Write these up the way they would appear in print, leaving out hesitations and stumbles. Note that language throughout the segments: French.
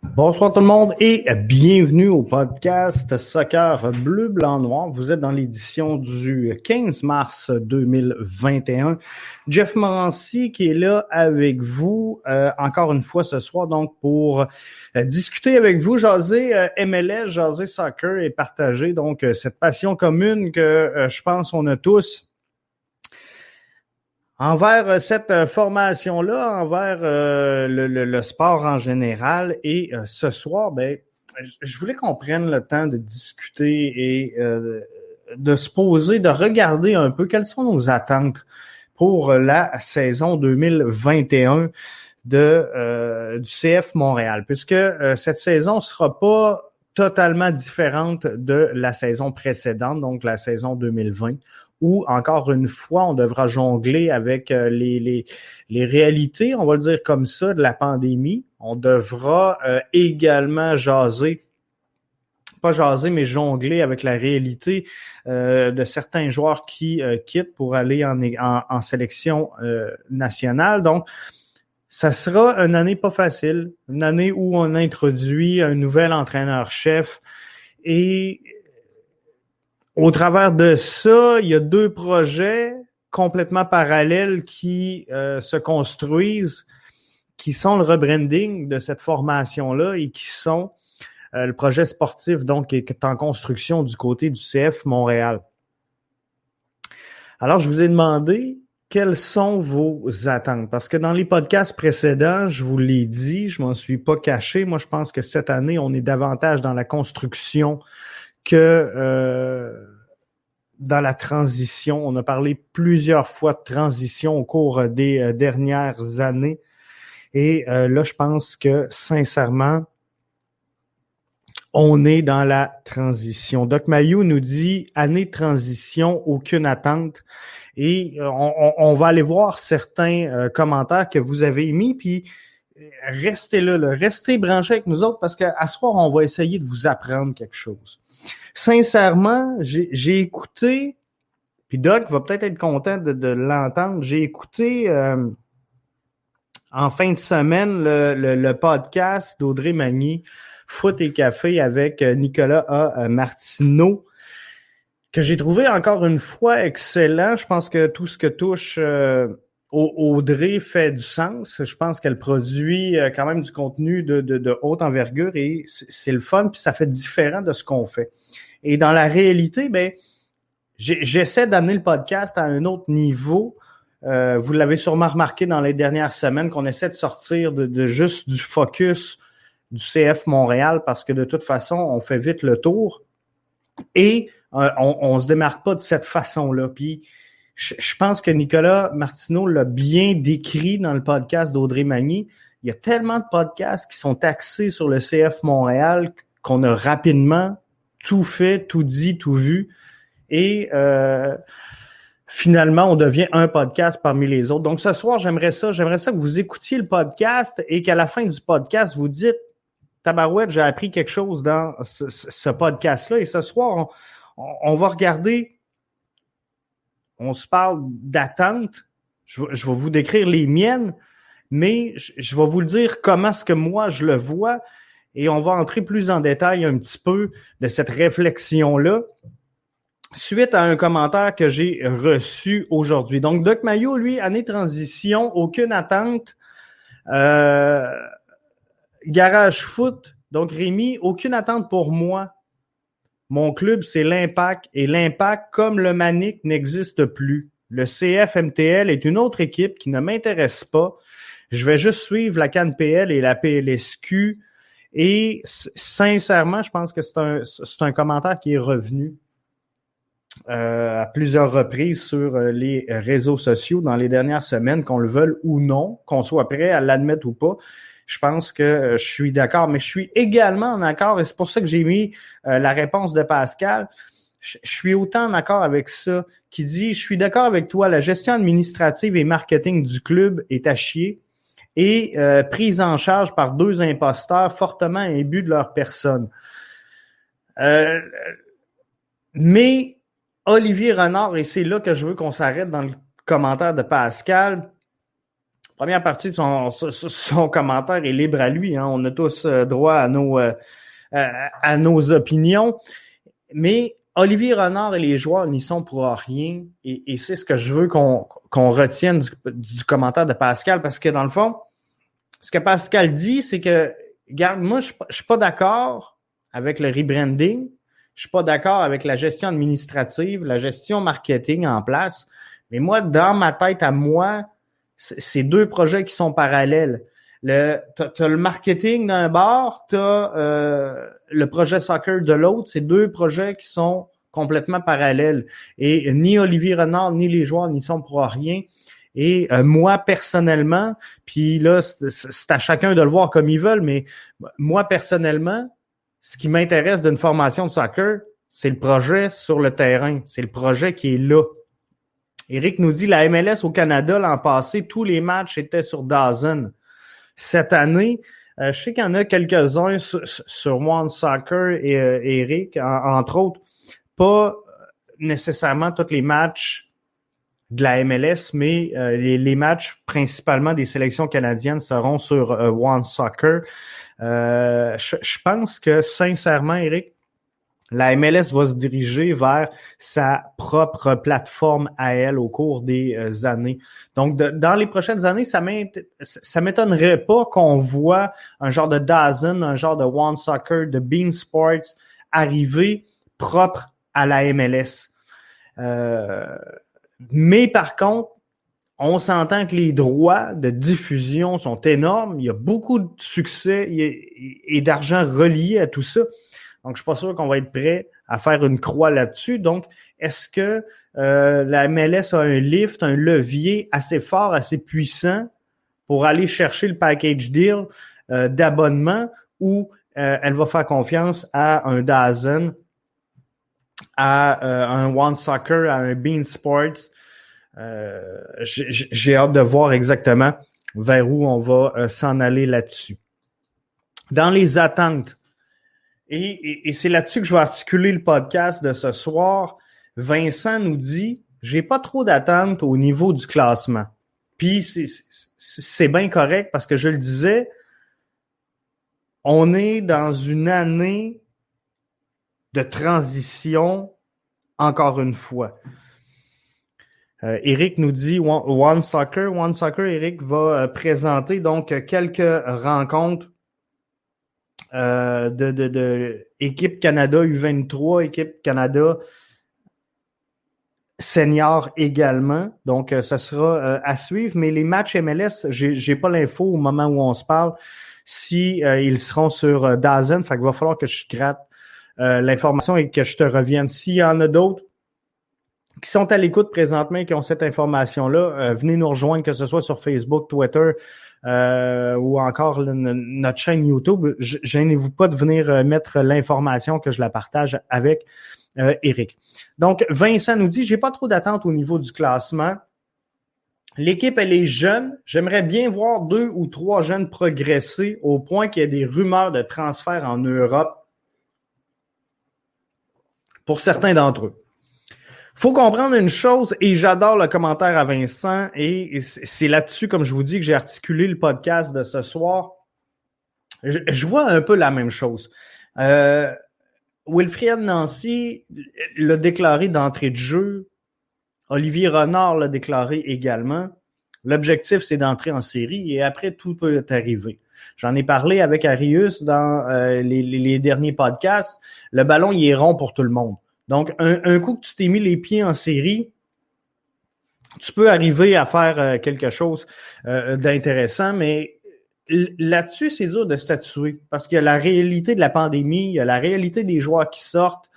Bonsoir tout le monde et bienvenue au podcast Soccer Bleu, Blanc, Noir. Vous êtes dans l'édition du 15 mars 2021. Jeff Morancy qui est là avec vous encore une fois ce soir donc pour discuter avec vous, jaser MLS, jaser soccer et partager donc cette passion commune que je pense on a tous envers cette formation-là, envers le sport en général. Et ce soir, je voulais qu'on prenne le temps de discuter et de se poser, de regarder un peu quelles sont nos attentes pour la saison 2021 du CF Montréal, puisque cette saison ne sera pas totalement différente de la saison précédente, donc la saison 2020. Où, encore une fois, on devra jongler avec les réalités, on va le dire comme ça, de la pandémie. On devra également mais jongler avec la réalité de certains joueurs qui quittent pour aller en sélection nationale. Donc, ça sera une année pas facile, une année où on introduit un nouvel entraîneur-chef et au travers de ça, il y a deux projets complètement parallèles qui se construisent, qui sont le rebranding de cette formation-là et qui sont le projet sportif donc qui est en construction du côté du CF Montréal. Alors, je vous ai demandé quelles sont vos attentes? Parce que dans les podcasts précédents, je vous l'ai dit, je m'en suis pas caché. Moi, je pense que cette année, on est davantage dans la construction que dans la transition. On a parlé plusieurs fois de transition au cours des dernières années. Et là, je pense que, sincèrement, on est dans la transition. Doc Mayou nous dit « Année de transition, aucune attente ». Et on va aller voir certains commentaires que vous avez mis, puis restez là, restez branchés avec nous autres parce qu'à ce soir, on va essayer de vous apprendre quelque chose. Sincèrement, j'ai écouté, puis Doc va peut-être être content de l'entendre, j'ai écouté en fin de semaine le podcast d'Audrey Magny, Foot et Café avec Nicolas A. Martineau, que j'ai trouvé encore une fois excellent. Je pense que tout ce que touche Audrey fait du sens. Je pense qu'elle produit quand même du contenu de haute envergure et c'est le fun, puis ça fait différent de ce qu'on fait. Et dans la réalité, j'essaie d'amener le podcast à un autre niveau. Vous l'avez sûrement remarqué dans les dernières semaines qu'on essaie de sortir de juste du focus du CF Montréal parce que de toute façon, on fait vite le tour et on se démarque pas de cette façon-là. Puis je pense que Nicolas Martineau l'a bien décrit dans le podcast d'Audrey Magny. Il y a tellement de podcasts qui sont axés sur le CF Montréal qu'on a rapidement tout fait, tout dit, tout vu. Et finalement, on devient un podcast parmi les autres. Donc, ce soir, j'aimerais ça que vous écoutiez le podcast et qu'à la fin du podcast, vous dites « Tabarouette, j'ai appris quelque chose dans ce podcast-là. » Et ce soir, on va regarder, on se parle d'attente. Je vais vous décrire les miennes, mais je vais vous le dire comment est-ce que moi, je le vois. Et on va entrer plus en détail un petit peu de cette réflexion-là suite à un commentaire que j'ai reçu aujourd'hui. Donc, Doc Mayou, lui, année transition, aucune attente. Garage Foot, donc Rémi, aucune attente pour moi. Mon club, c'est l'Impact. Et l'Impact, comme le Manic, n'existe plus. Le CF-MTL est une autre équipe qui ne m'intéresse pas. Je vais juste suivre la CAN-PL et la PLSQ. Et sincèrement, je pense que c'est un commentaire qui est revenu à plusieurs reprises sur les réseaux sociaux dans les dernières semaines, qu'on le veuille ou non, qu'on soit prêt à l'admettre ou pas. Je pense que je suis d'accord, mais je suis également en accord, et c'est pour ça que j'ai mis la réponse de Pascal. Je suis autant en accord avec ça, qui dit « Je suis d'accord avec toi, la gestion administrative et marketing du club est à chier et prise en charge par deux imposteurs fortement imbus de leur personne. » Mais Olivier Renard, et c'est là que je veux qu'on s'arrête dans le commentaire de Pascal, première partie de son commentaire est libre à lui. Hein. On a tous droit à nos opinions. Mais Olivier Renard et les joueurs n'y sont pour rien. Et c'est ce que je veux qu'on retienne du commentaire de Pascal. Parce que dans le fond, ce que Pascal dit, c'est que, regarde, moi, je suis pas d'accord avec le rebranding. Je suis pas d'accord avec la gestion administrative, la gestion marketing en place. Mais moi, dans ma tête à moi, c'est deux projets qui sont parallèles. T'as le marketing d'un bord, t'as le projet soccer de l'autre. C'est deux projets qui sont complètement parallèles. Et ni Olivier Renard, ni les joueurs n'y sont pour rien. Et moi, personnellement, puis là, c'est à chacun de le voir comme ils veulent, mais moi, personnellement, ce qui m'intéresse d'une formation de soccer, c'est le projet sur le terrain. C'est le projet qui est là. Éric nous dit, la MLS au Canada, l'an passé, tous les matchs étaient sur DAZN. Cette année, je sais qu'il y en a quelques-uns sur One Soccer et Éric, entre autres, pas nécessairement tous les matchs de la MLS, mais les matchs principalement des sélections canadiennes seront sur One Soccer. Je pense que, sincèrement, Éric, la MLS va se diriger vers sa propre plateforme à elle au cours des années. Donc, dans les prochaines années, ça m'étonnerait pas qu'on voit un genre de DAZN, un genre de One Soccer, de Bein Sports arriver propre à la MLS. Mais par contre, on s'entend que les droits de diffusion sont énormes. Il y a beaucoup de succès et d'argent relié à tout ça. Donc, je suis pas sûr qu'on va être prêt à faire une croix là-dessus. Donc, est-ce que la MLS a un lift, un levier assez fort, assez puissant pour aller chercher le package deal d'abonnement ou elle va faire confiance à un DAZN, à un One Soccer, à un Bein Sports? J'ai hâte de voir exactement vers où on va s'en aller là-dessus. Dans les attentes, et c'est là-dessus que je vais articuler le podcast de ce soir, Vincent nous dit « J'ai pas trop d'attentes au niveau du classement. » Puis c'est bien correct parce que je le disais, on est dans une année de transition encore une fois. Éric nous dit One Soccer, Éric va présenter donc quelques rencontres de équipe Canada U23, équipe Canada senior également. Donc, ça sera à suivre. Mais les matchs MLS, j'ai pas l'info au moment où on se parle si ils seront sur DAZN. Fait qu'il va falloir que je gratte l'information et que je te revienne. S'il y en a d'autres qui sont à l'écoute présentement et qui ont cette information-là, venez nous rejoindre, que ce soit sur Facebook, Twitter ou encore notre chaîne YouTube. Gênez-vous pas de venir mettre l'information que je la partage avec Éric. Donc, Vincent nous dit, j'ai pas trop d'attente au niveau du classement. L'équipe, elle est jeune. J'aimerais bien voir 2 ou 3 jeunes progresser au point qu'il y ait des rumeurs de transfert en Europe pour certains d'entre eux. Faut comprendre une chose, et j'adore le commentaire à Vincent, et c'est là-dessus, comme je vous dis, que j'ai articulé le podcast de ce soir. Je vois un peu la même chose. Wilfried Nancy l'a déclaré d'entrée de jeu. Olivier Renard l'a déclaré également. L'objectif, c'est d'entrer en série, et après, tout peut arriver. J'en ai parlé avec Arius dans les derniers podcasts. Le ballon, il est rond pour tout le monde. Donc, un coup que tu t'es mis les pieds en série, tu peux arriver à faire quelque chose d'intéressant, mais là-dessus, c'est dur de statuer parce qu'il y a la réalité de la pandémie, il y a la réalité des joueurs qui sortent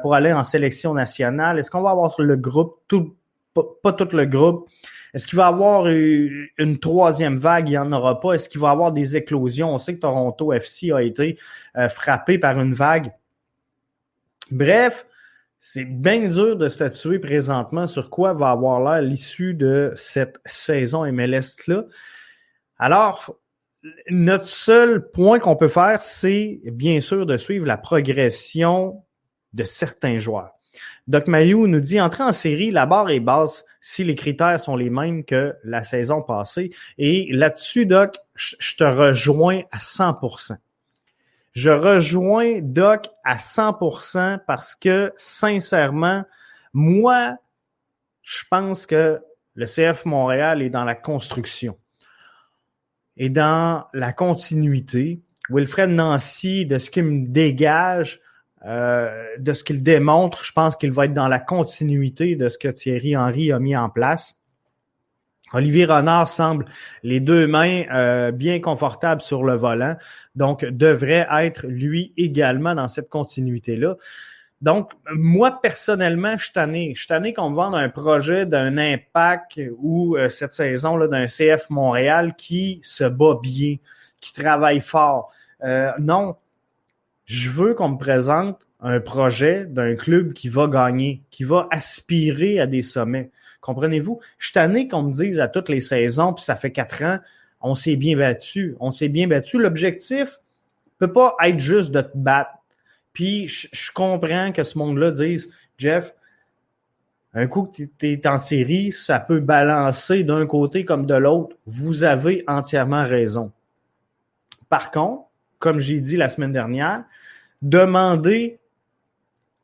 pour aller en sélection nationale. Est-ce qu'on va avoir le groupe, pas tout le groupe? Est-ce qu'il va y avoir une troisième vague? Il n'y en aura pas. Est-ce qu'il va y avoir des éclosions? On sait que Toronto FC a été frappé par une vague. Bref, c'est bien dur de statuer présentement sur quoi va avoir l'air l'issue de cette saison MLS-là. Alors, notre seul point qu'on peut faire, c'est bien sûr de suivre la progression de certains joueurs. Doc Mayou nous dit, entrer en série, la barre est basse si les critères sont les mêmes que la saison passée. Et là-dessus, Doc, je te rejoins à 100%. Je rejoins Doc à 100% parce que, sincèrement, moi, je pense que le CF Montréal est dans la construction et dans la continuité. Wilfred Nancy, de ce qu'il me dégage, de ce qu'il démontre, je pense qu'il va être dans la continuité de ce que Thierry Henry a mis en place. Olivier Renard semble les deux mains bien confortables sur le volant, donc devrait être lui également dans cette continuité-là. Donc, moi, personnellement, je suis tanné qu'on me vende un projet d'un Impact ou cette saison-là d'un CF Montréal qui se bat bien, qui travaille fort. Non, je veux qu'on me présente un projet d'un club qui va gagner, qui va aspirer à des sommets. Comprenez-vous? Je suis tanné qu'on me dise à toutes les saisons, puis ça fait 4 ans, on s'est bien battu. On s'est bien battu. L'objectif peut pas être juste de te battre. Puis je comprends que ce monde-là dise, Jeff, un coup que tu es en série, ça peut balancer d'un côté comme de l'autre. Vous avez entièrement raison. Par contre, comme j'ai dit la semaine dernière, demandez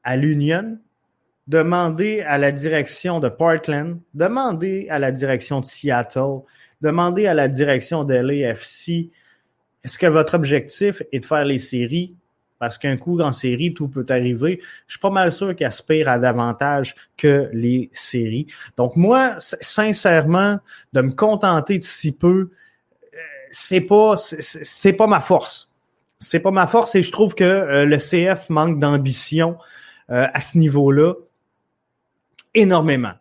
à l'Union, demandez à la direction de Portland, demandez à la direction de Seattle, demandez à la direction de LAFC, est-ce que votre objectif est de faire les séries? Parce qu'un coup en série, tout peut arriver. Je suis pas mal sûr qu'ils aspirent à davantage que les séries. Donc moi, sincèrement, de me contenter de si peu, c'est pas ma force. C'est pas ma force et je trouve que le CF manque d'ambition à ce niveau-là énormément.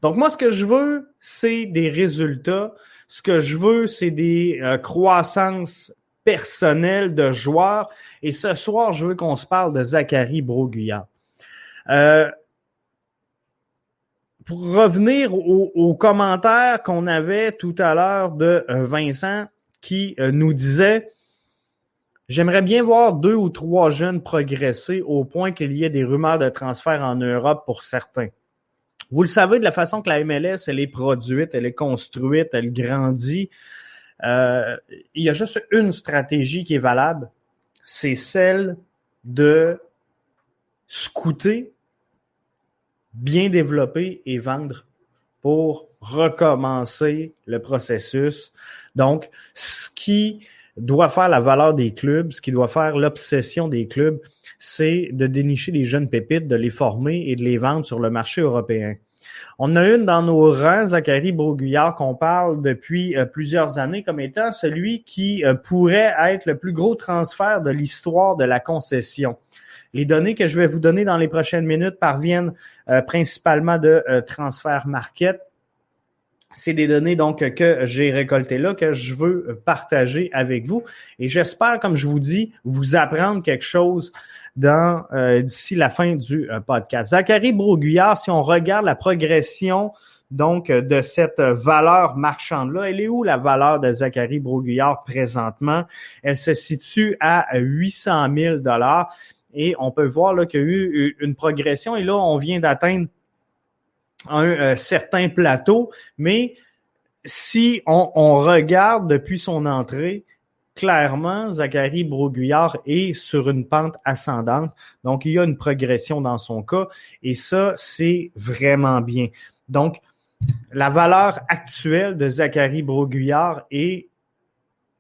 Donc moi, ce que je veux, c'est des résultats. Ce que je veux, c'est des croissances personnelles de joueurs. Et ce soir, je veux qu'on se parle de Zachary Broguillard. Pour revenir aux commentaires qu'on avait tout à l'heure de Vincent qui nous disait « J'aimerais bien voir 2 ou 3 jeunes progresser au point qu'il y ait des rumeurs de transfert en Europe pour certains. » Vous le savez, de la façon que la MLS, elle est produite, elle est construite, elle grandit, il y a juste une stratégie qui est valable, c'est celle de scouter, bien développer et vendre pour recommencer le processus. Donc, ce qui doit faire la valeur des clubs, ce qui doit faire l'obsession des clubs, c'est de dénicher des jeunes pépites, de les former et de les vendre sur le marché européen. On a une dans nos rangs, Zachary Broguillard, qu'on parle depuis plusieurs années comme étant celui qui pourrait être le plus gros transfert de l'histoire de la concession. Les données que je vais vous donner dans les prochaines minutes parviennent principalement de Transfer Market. C'est des données donc que j'ai récoltées là, que je veux partager avec vous. Et j'espère, comme je vous dis, vous apprendre quelque chose d'ici la fin du podcast. Zachary Broguillard, si on regarde la progression donc de cette valeur marchande-là, elle est où la valeur de Zachary Broguillard présentement? Elle se situe à 800 000 $. Et on peut voir là qu'il y a eu une progression. Et là, on vient d'atteindre un certain plateau. Mais si on regarde depuis son entrée, clairement, Zachary Broguillard est sur une pente ascendante. Donc, il y a une progression dans son cas. Et ça, c'est vraiment bien. Donc, la valeur actuelle de Zachary Broguillard est,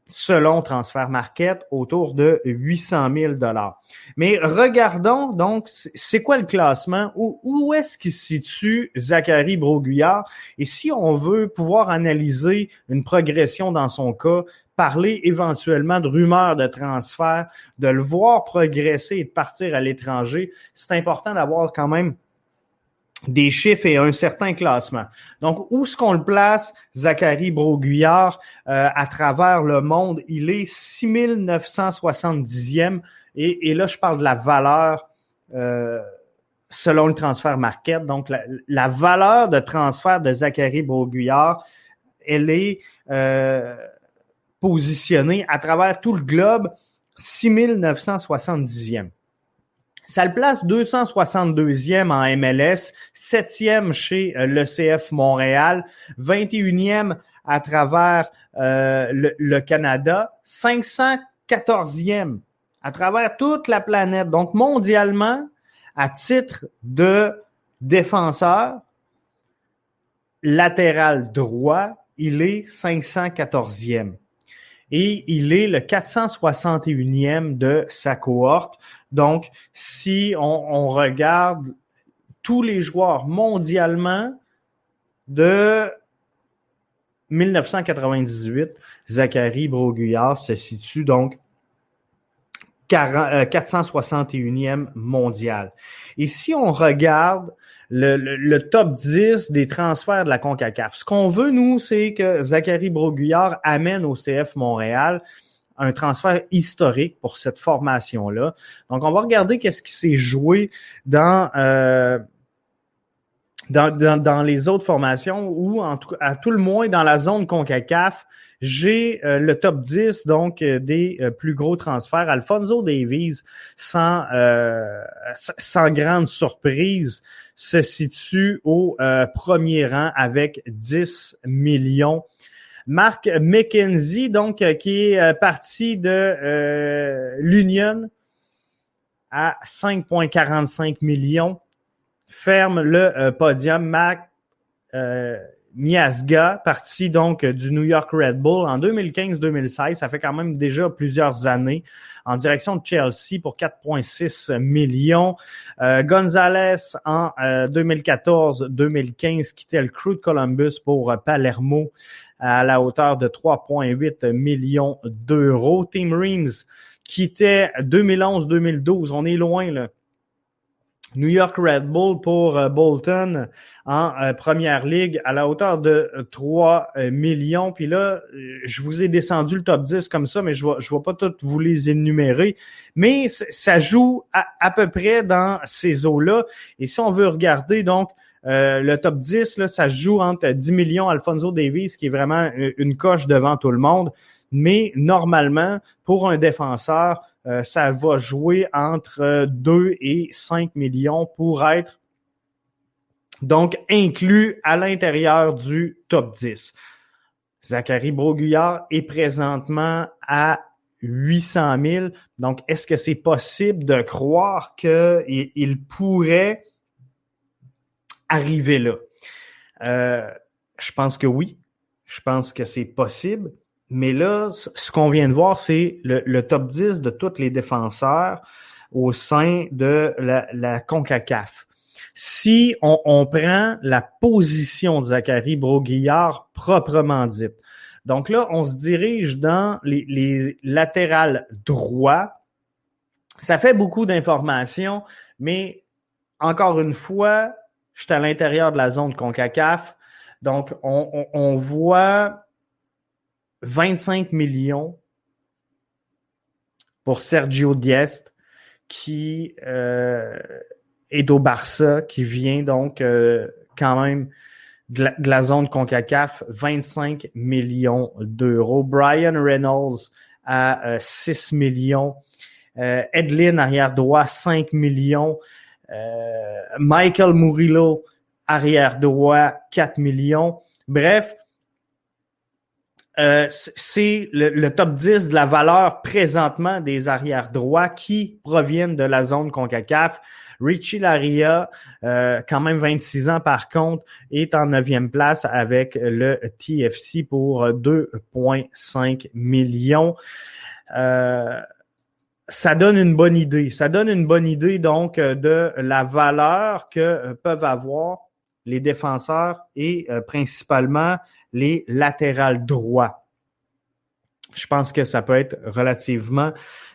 selon Transfer Market, autour de 800 000 $. Mais regardons donc, c'est quoi le classement? Où est-ce qu'il se situe Zachary Broguillard? Et si on veut pouvoir analyser une progression dans son cas, parler éventuellement de rumeurs de transfert, de le voir progresser et de partir à l'étranger, c'est important d'avoir quand même des chiffres et un certain classement. Donc, où est-ce qu'on le place, Zachary Broguillard, à travers le monde? Il est 6970e et là, je parle de la valeur selon le Transfer Market. Donc, la valeur de transfert de Zachary Broguillard, elle est positionnée à travers tout le globe 6970e. Ça le place 262e en MLS, 7e chez le CF Montréal, 21e à travers le Canada, 514e à travers toute la planète. Donc, mondialement, à titre de défenseur latéral droit, il est 514e. Et il est le 461e de sa cohorte. Donc, si on regarde tous les joueurs mondialement de 1998, Zachary Broguillard se situe donc 461e mondial. Et si on regarde le top 10 des transferts de la CONCACAF, ce qu'on veut, nous, c'est que Zachary Broguillard amène au CF Montréal un transfert historique pour cette formation-là. Donc, on va regarder qu'est-ce qui s'est joué dans les autres formations ou à tout le moins dans la zone CONCACAF. J'ai le top 10 donc des plus gros transferts. Alphonso Davies, sans grande surprise, se situe au premier rang avec 10 millions. Mark McKenzie, donc qui est parti de l'Union à 5,45 millions, ferme le podium. Mac Miazga, parti donc du New York Red Bull en 2015-2016. Ça fait quand même déjà plusieurs années en direction de Chelsea pour 4,6 millions. Gonzalez en 2014-2015 quittait le Crew de Columbus pour Palermo à la hauteur de 3,8 millions d'euros. Tim Reams quittait 2011-2012. On est loin, là. New York Red Bull pour Bolton en Première Ligue à la hauteur de 3 millions. Puis là, je vous ai descendu le top 10 comme ça, mais je vais pas toutes vous les énumérer. Mais ça joue à peu près dans ces eaux-là. Et si on veut regarder donc le top 10, là, ça joue entre 10 millions Alphonso Davies, qui est vraiment une coche devant tout le monde. Mais normalement, pour un défenseur, ça va jouer entre 2 et 5 millions pour être donc inclus à l'intérieur du top 10. Zachary Broguillard est présentement à 800 000. Donc, est-ce que c'est possible de croire qu'il pourrait arriver là? Je pense que oui. Je pense que c'est possible. Mais là, ce qu'on vient de voir, c'est le top 10 de tous les défenseurs au sein de la CONCACAF. Si on prend la position de Zachary Broguillard proprement dite, donc là, on se dirige dans les latérales droits. Ça fait beaucoup d'informations, mais encore une fois, je suis à l'intérieur de la zone CONCACAF. Donc, on voit 25 millions pour Sergio Diest, qui est au Barça, qui vient donc quand même de la zone CONCACAF, 25 millions d'euros. Brian Reynolds à 6 millions. Edlin, arrière droit, 5 millions. Michael Murillo, arrière droit, 4 millions. Bref, c'est le top 10 de la valeur présentement des arrières droits qui proviennent de la zone CONCACAF. Richie Laryea, quand même 26 ans par contre, est en 9e place avec le TFC pour 2,5 millions. Ça donne une bonne idée. Ça donne une bonne idée donc de la valeur que peuvent avoir les défenseurs et principalement les latérales droits. Je pense que ça peut être relativement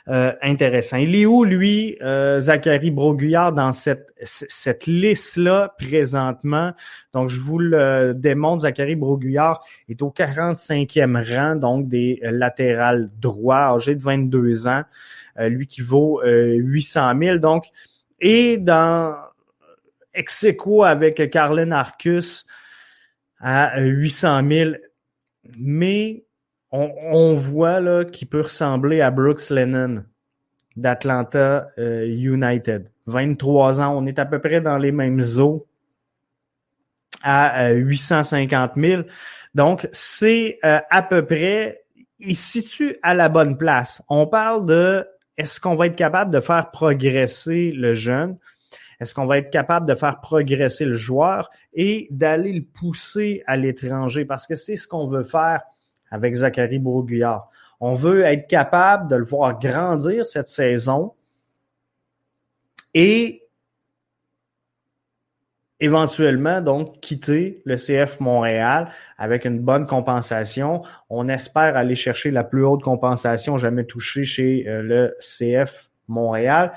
intéressant. Il est où, lui, Zachary Broguillard, dans cette liste-là présentement? Donc, je vous le démontre. Zachary Broguillard est au 45e rang, donc des latérales droits, âgé de 22 ans. Lui qui vaut 800 000. Donc, et dans ex aequo avec Carlin Arcus à 800 000. Mais on voit là qu'il peut ressembler à Brooks Lennon. d'Atlanta United. 23 ans, on est à peu près dans les mêmes eaux à 850 000. Donc, c'est à peu près, il se situe à la bonne place. On parle de, est-ce qu'on va être capable de faire progresser le jeune? Est-ce qu'on va être capable de faire progresser le joueur et d'aller le pousser à l'étranger? Parce que c'est ce qu'on veut faire avec Zachary Broguillard. On veut être capable de le voir grandir cette saison et éventuellement, donc, quitter le CF Montréal avec une bonne compensation. On espère aller chercher la plus haute compensation jamais touchée chez le CF Montréal.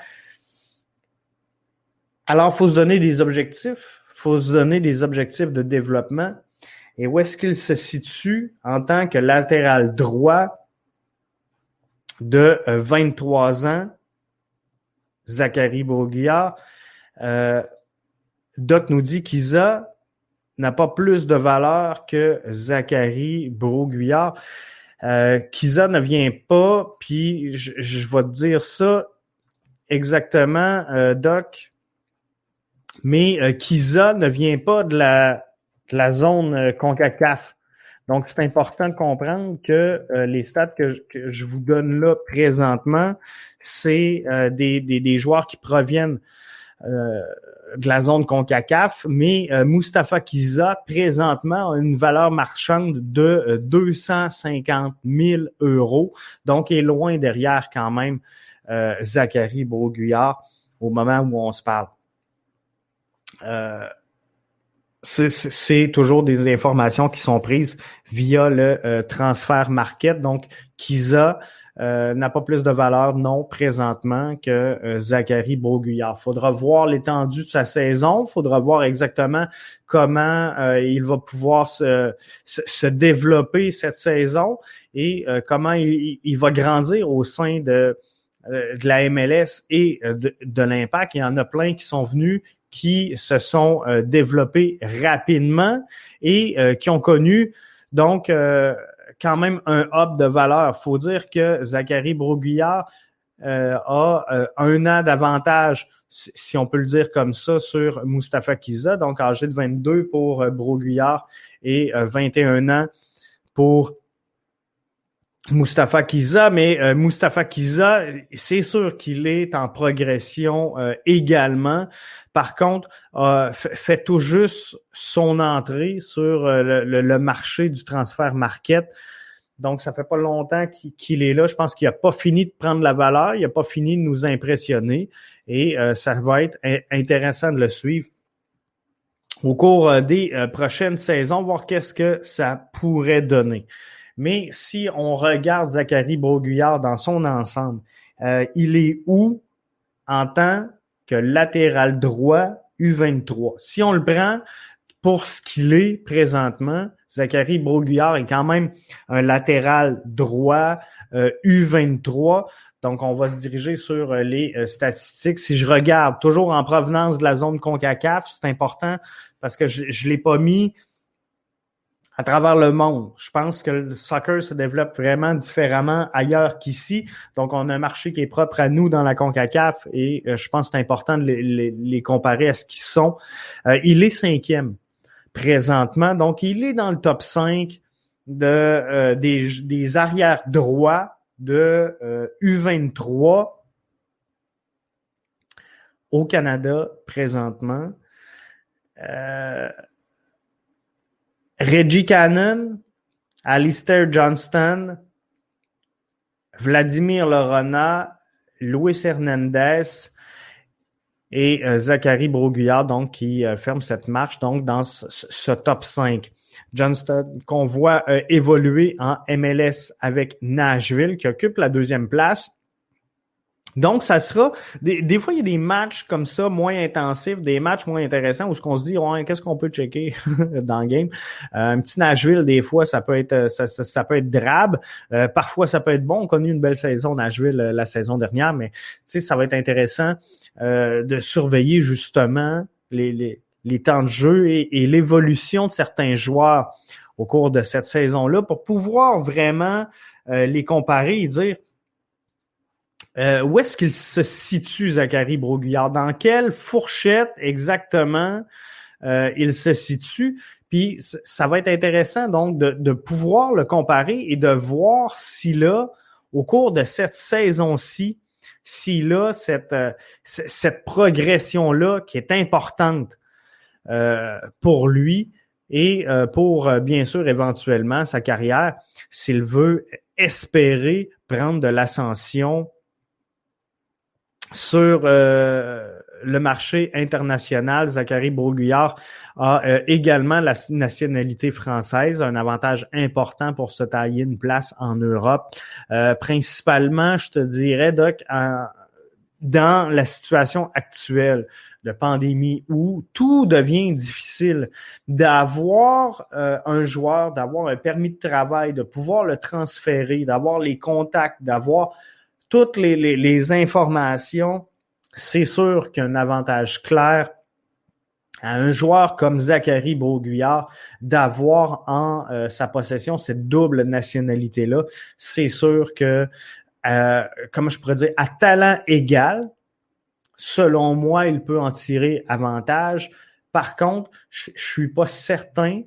Alors, il faut se donner des objectifs. Il faut se donner des objectifs de développement. Et où est-ce qu'il se situe en tant que latéral droit de 23 ans, Zachary Broguillard? Doc nous dit qu'Isa n'a pas plus de valeur que Zachary Broguillard. Qu'Isa ne vient pas, puis je vais te dire ça exactement, Doc, mais qu'Isa ne vient pas de la zone CONCACAF. Donc, c'est important de comprendre que les stats que je vous donne là présentement, c'est des joueurs qui proviennent de la zone CONCACAF, mais Moustapha Kizza, présentement, a une valeur marchande de 250 000 €. Donc, est loin derrière quand même Zachary Broguillard au moment où on se parle. C'est toujours des informations qui sont prises via le transfert market. Donc, Kizza n'a pas plus de valeur, non, présentement, que Zachary Broguillard. Faudra voir l'étendue de sa saison. Faudra voir exactement comment il va pouvoir se développer cette saison et comment il va grandir au sein de la MLS et de l'Impact. Il y en a plein qui sont venus, qui se sont développés rapidement et qui ont connu donc quand même un hub de valeur. Il faut dire que Zachary Broguillard a 1 an d'avantage, si on peut le dire comme ça, sur Moustapha Kizza, donc âgé de 22 pour Broguillard et 21 ans pour Moustapha Kizza, mais Moustapha Kizza, c'est sûr qu'il est en progression également. Par contre, fait tout juste son entrée sur le marché du transfert market. Donc, ça fait pas longtemps qu'il est là. Je pense qu'il n'a pas fini de prendre la valeur, il n'a pas fini de nous impressionner et ça va être intéressant de le suivre au cours des prochaines saisons, voir qu'est-ce que ça pourrait donner. Mais si on regarde Zachary Broguillard dans son ensemble, il est où en tant que latéral droit U23? Si on le prend pour ce qu'il est présentement, Zachary Broguillard est quand même un latéral droit U23. Donc, on va se diriger sur les statistiques. Si je regarde toujours en provenance de la zone CONCACAF, c'est important parce que je ne l'ai pas mis à travers le monde. Je pense que le soccer se développe vraiment différemment ailleurs qu'ici. Donc, on a un marché qui est propre à nous dans la CONCACAF et je pense que c'est important de les comparer à ce qu'ils sont. Il est 5e présentement. Donc, il est dans le top 5 des arrières droits de U23 au Canada présentement. Reggie Cannon, Alistair Johnston, Vladimir Lorona, Luis Hernandez et Zachary Broguillard, donc qui ferme cette marche donc dans ce top 5. Johnston, qu'on voit évoluer en MLS avec Nashville, qui occupe la 2e place. Donc, ça sera... Des fois, il y a des matchs comme ça, moins intensifs, des matchs moins intéressants où on se dit, ouais, qu'est-ce qu'on peut checker dans le game? Un petit Nashville, des fois, ça peut être ça peut être drabe. Parfois, ça peut être bon. On a connu une belle saison Nashville la saison dernière, mais tu sais, ça va être intéressant de surveiller justement les temps de jeu et l'évolution de certains joueurs au cours de cette saison-là pour pouvoir vraiment les comparer et dire Où est-ce qu'il se situe, Zachary Broguillard? Dans quelle fourchette exactement il se situe? Puis ça va être intéressant donc de pouvoir le comparer et de voir s'il a, au cours de cette saison-ci, s'il a cette progression-là qui est importante pour lui et pour, bien sûr, éventuellement, sa carrière, s'il veut espérer prendre de l'ascension sur le marché international. Zachary Broguillard a également la nationalité française, un avantage important pour se tailler une place en Europe. Principalement, je te dirais, Doc, dans la situation actuelle de pandémie où tout devient difficile, d'avoir un joueur, d'avoir un permis de travail, de pouvoir le transférer, d'avoir les contacts, d'avoir toutes les informations, c'est sûr qu'il y a un avantage clair à un joueur comme Zachary Broguillard d'avoir en sa possession cette double nationalité-là. C'est sûr que, comment je pourrais dire, à talent égal, selon moi, il peut en tirer avantage. Par contre, je suis pas certain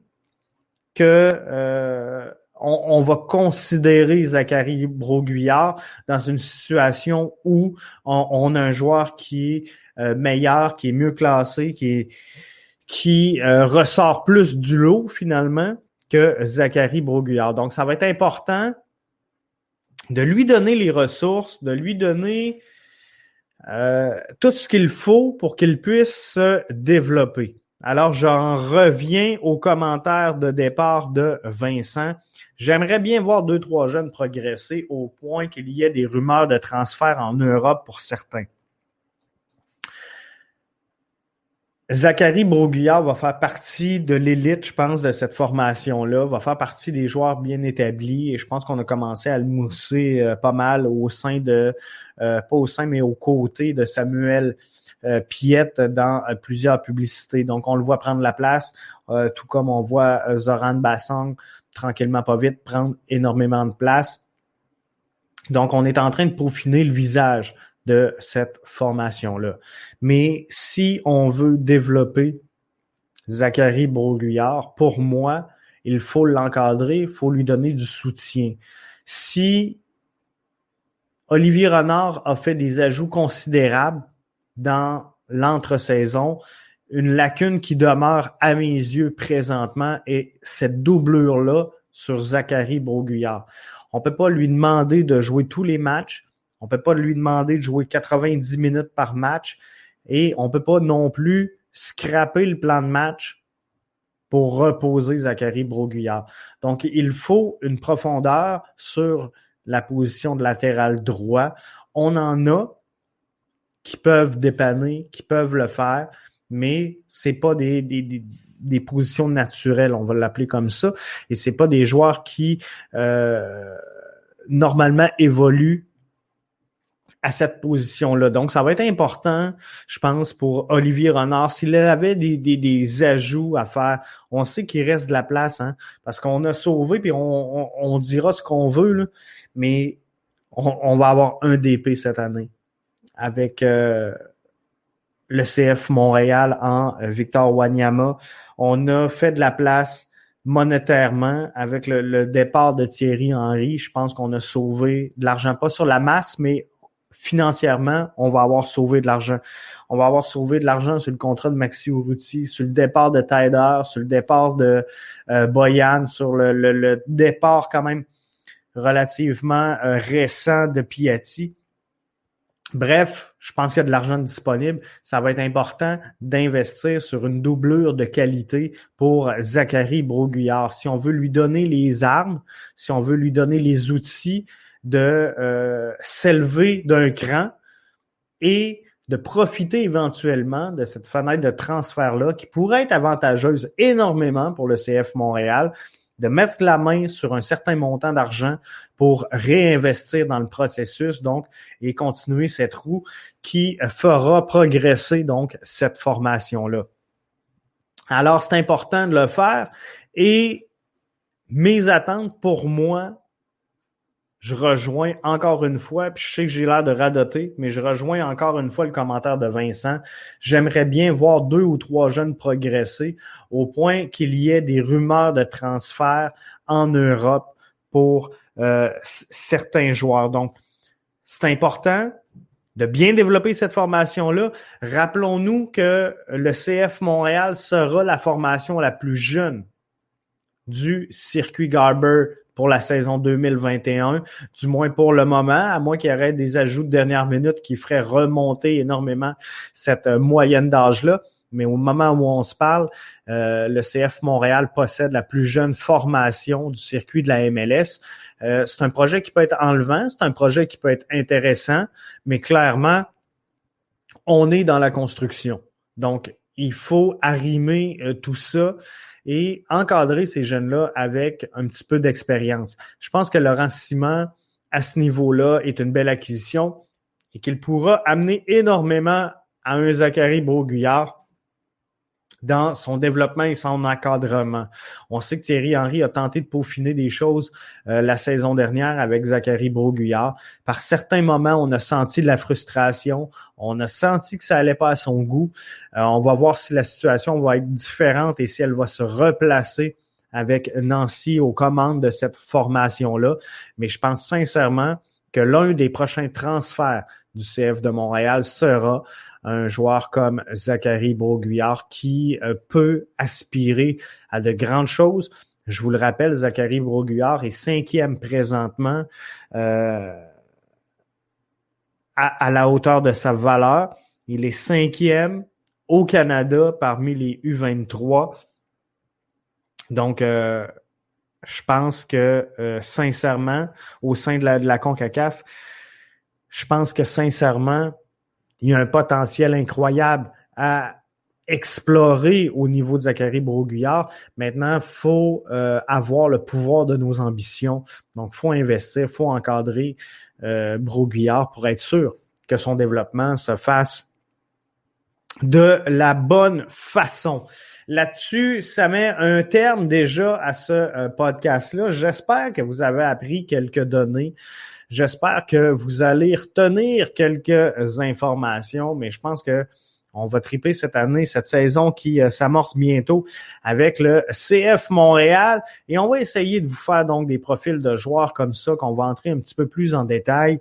que on va considérer Zachary Broguillard dans une situation où on a un joueur qui est meilleur, qui est mieux classé, qui ressort plus du lot finalement que Zachary Broguillard. Donc, ça va être important de lui donner les ressources, de lui donner tout ce qu'il faut pour qu'il puisse se développer. Alors, j'en reviens aux commentaires de départ de Vincent. J'aimerais bien voir 2-3 jeunes progresser au point qu'il y ait des rumeurs de transfert en Europe pour certains. Zachary Broguillard va faire partie de l'élite, je pense, de cette formation-là, va faire partie des joueurs bien établis et je pense qu'on a commencé à le mousser pas mal au sein de, pas au sein, mais aux côtés de Samuel Piette dans plusieurs publicités. Donc, on le voit prendre la place, tout comme on voit Zoran Bassong, tranquillement pas vite, prendre énormément de place. Donc, on est en train de peaufiner le visage de cette formation-là. Mais si on veut développer Zachary Broguillard, pour moi, il faut l'encadrer, il faut lui donner du soutien. Si Olivier Renard a fait des ajouts considérables dans l'entre-saison, une lacune qui demeure à mes yeux présentement est cette doublure-là sur Zachary Broguillard. On ne peut pas lui demander de jouer tous les matchs. On ne peut pas lui demander de jouer 90 minutes par match et on ne peut pas non plus scraper le plan de match pour reposer Zachary Broguillard. Donc, il faut une profondeur sur la position de latéral droit. On en a qui peuvent dépanner, qui peuvent le faire, mais c'est pas des positions naturelles, on va l'appeler comme ça, et c'est pas des joueurs qui normalement évoluent à cette position-là. Donc, ça va être important, je pense, pour Olivier Renard. S'il avait des ajouts à faire, on sait qu'il reste de la place, hein, parce qu'on a sauvé, puis on dira ce qu'on veut, là, mais on va avoir un DP cette année avec le CF Montréal en Victor Wanyama. On a fait de la place monétairement avec le départ de Thierry Henry. Je pense qu'on a sauvé de l'argent, pas sur la masse, mais financièrement, on va avoir sauvé de l'argent. On va avoir sauvé de l'argent sur le contrat de Maxi Urruti, sur le départ de Taider, sur le départ de Boyan, sur le départ quand même relativement récent de Piatti. Bref, je pense qu'il y a de l'argent disponible. Ça va être important d'investir sur une doublure de qualité pour Zachary Broguillard. Si on veut lui donner les armes, si on veut lui donner les outils de s'élever d'un cran et de profiter éventuellement de cette fenêtre de transfert-là qui pourrait être avantageuse énormément pour le CF Montréal, de mettre la main sur un certain montant d'argent pour réinvestir dans le processus donc et continuer cette roue qui fera progresser donc cette formation-là. Alors, c'est important de le faire et mes attentes pour moi, je rejoins encore une fois, puis je sais que j'ai l'air de radoter, mais je rejoins encore une fois le commentaire de Vincent. J'aimerais bien voir 2 ou 3 jeunes progresser au point qu'il y ait des rumeurs de transfert en Europe pour certains joueurs. Donc, c'est important de bien développer cette formation-là. Rappelons-nous que le CF Montréal sera la formation la plus jeune du circuit Garber pour la saison 2021, du moins pour le moment, à moins qu'il y aurait des ajouts de dernière minute qui feraient remonter énormément cette moyenne d'âge-là. Mais au moment où on se parle, le CF Montréal possède la plus jeune formation du circuit de la MLS. C'est un projet qui peut être enlevant, c'est un projet qui peut être intéressant, mais clairement, on est dans la construction. Donc, il faut arrimer tout ça et encadrer ces jeunes-là avec un petit peu d'expérience. Je pense que Laurent Ciman, à ce niveau-là, est une belle acquisition et qu'il pourra amener énormément à un Zachary Broguillard dans son développement et son encadrement. On sait que Thierry Henry a tenté de peaufiner des choses la saison dernière avec Zachary Broguillard. Par certains moments, on a senti de la frustration, on a senti que ça allait pas à son goût. On va voir si la situation va être différente et si elle va se replacer avec Nancy aux commandes de cette formation-là. Mais je pense sincèrement que l'un des prochains transferts du CF de Montréal sera un joueur comme Zachary Broguillard qui peut aspirer à de grandes choses. Je vous le rappelle, Zachary Broguillard est 5e présentement à la hauteur de sa valeur. Il est 5e au Canada parmi les U23. Donc, je pense que sincèrement, au sein de la CONCACAF, je pense que sincèrement, il y a un potentiel incroyable à explorer au niveau de Zachary Broguillard. Maintenant, il faut avoir le pouvoir de nos ambitions. Donc, il faut investir, il faut encadrer Broguillard pour être sûr que son développement se fasse de la bonne façon. Là-dessus, ça met un terme déjà à ce podcast-là. J'espère que vous avez appris quelques données. J'espère que vous allez retenir quelques informations, mais je pense que on va triper cette année, cette saison qui s'amorce bientôt avec le CF Montréal et on va essayer de vous faire donc des profils de joueurs comme ça qu'on va entrer un petit peu plus en détail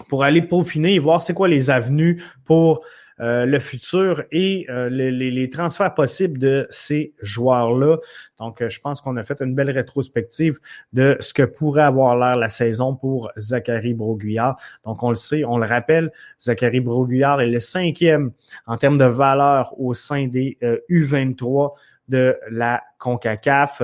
pour aller peaufiner et voir c'est quoi les avenues pour le futur et les transferts possibles de ces joueurs-là. Donc, je pense qu'on a fait une belle rétrospective de ce que pourrait avoir l'air la saison pour Zachary Broguillard. Donc, on le sait, on le rappelle, Zachary Broguillard est le 5e en termes de valeur au sein des U23 de la CONCACAF.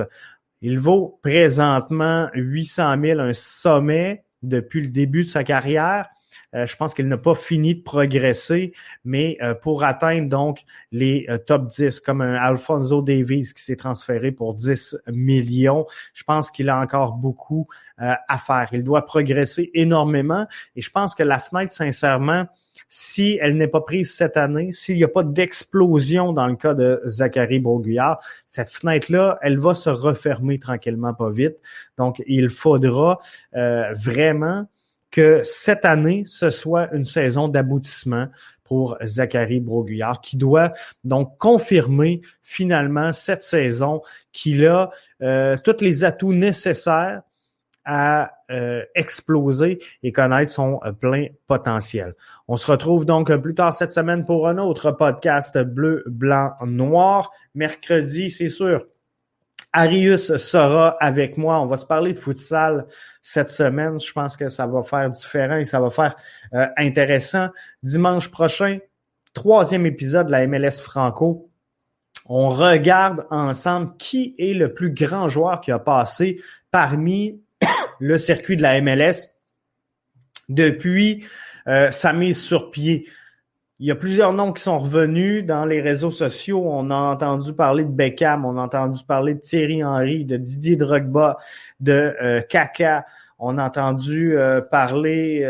Il vaut présentement 800 000, un sommet depuis le début de sa carrière. Je pense qu'il n'a pas fini de progresser, mais pour atteindre donc les top 10, comme un Alphonso Davies qui s'est transféré pour 10 millions, je pense qu'il a encore beaucoup à faire. Il doit progresser énormément et je pense que la fenêtre, sincèrement, si elle n'est pas prise cette année, s'il n'y a pas d'explosion dans le cas de Zachary Broguillard, cette fenêtre-là, elle va se refermer tranquillement, pas vite. Donc, il faudra vraiment que cette année, ce soit une saison d'aboutissement pour Zachary Broguillard, qui doit donc confirmer finalement cette saison qu'il a tous les atouts nécessaires à exploser et connaître son plein potentiel. On se retrouve donc plus tard cette semaine pour un autre podcast bleu, blanc, noir. Mercredi, c'est sûr, Arius sera avec moi. On va se parler de futsal cette semaine. Je pense que ça va faire différent et ça va faire intéressant. Dimanche prochain, 3e épisode de la MLS Franco. On regarde ensemble qui est le plus grand joueur qui a passé parmi le circuit de la MLS depuis sa mise sur pied. Il y a plusieurs noms qui sont revenus dans les réseaux sociaux. On a entendu parler de Beckham, on a entendu parler de Thierry Henry, de Didier Drogba, de Kaka. On a entendu parler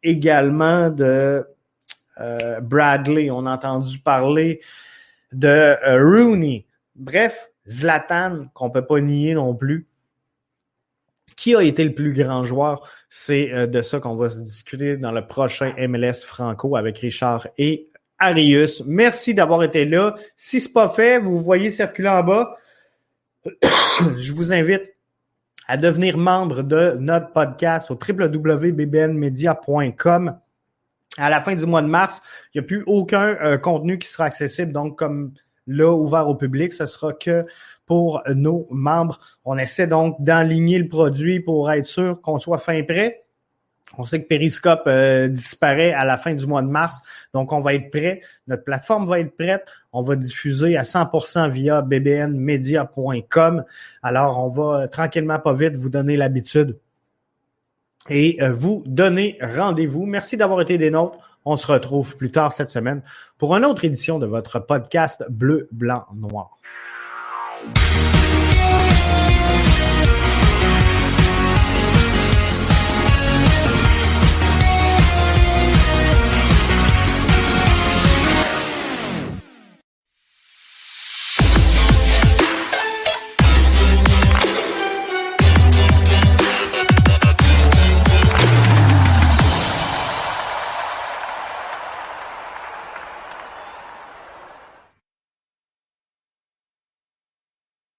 également de Bradley. On a entendu parler de Rooney. Bref, Zlatan, qu'on peut pas nier non plus, Qui a été le plus grand joueur? C'est de ça qu'on va se discuter dans le prochain MLS Franco avec Richard et Arius. Merci d'avoir été là. Si c'est pas fait, vous voyez circuler en bas. Je vous invite à devenir membre de notre podcast au www.bbnmedia.com. À la fin du mois de mars, il n'y a plus aucun contenu qui sera accessible, donc comme là, ouvert au public, ce sera que pour nos membres. On essaie donc d'enligner le produit pour être sûr qu'on soit fin prêt. On sait que Periscope disparaît à la fin du mois de mars, donc on va être prêt. Notre plateforme va être prête. On va diffuser à 100% via bbnmedia.com. Alors, on va tranquillement, pas vite, vous donner l'habitude et vous donner rendez-vous. Merci d'avoir été des nôtres. On se retrouve plus tard cette semaine pour une autre édition de votre podcast Bleu, Blanc, Noir.